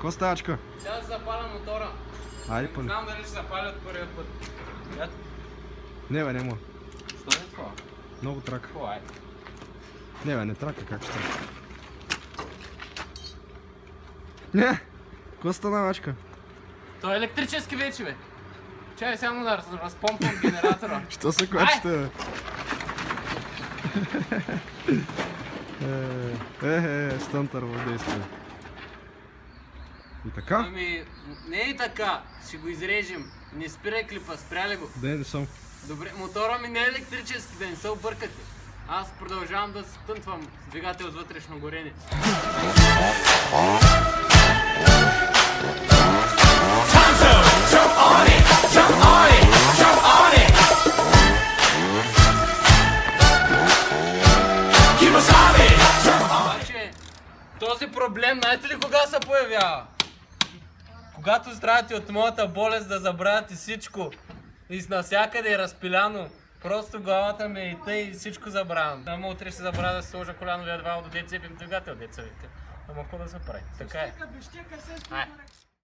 Ко стаячка? Сега ще запаля мотора. Айде пали. Знам дали ще запаля от първия път. Не бе, не мога. Що е това? Много трака. Какво е? Не бе, не трака, как ще трака? Не! Ко стана мачка? Той е електрически вече, бе. Чай само да разпомпвам генератора. Що се клачите, бе? Стънтър в действие. И така? Ами, не е така. Ще го изрежем. Не спирай клипа, спря ли го? Не съм. Добре, мотора ми не е електрически, да не се объркате. Аз продължавам да стънтвам с двигател с вътрешно горене. Обаче, този проблем, знаете ли кога се появява? Когато страдате от моята болест да забравяте всичко и навсякъде е разпиляно, просто главата ми е и тъй и всичко забравям. Ама утре ще забравя да се сложа коляновия вал до децепим двигател, деца вика. Ама какво да се прави? Така е.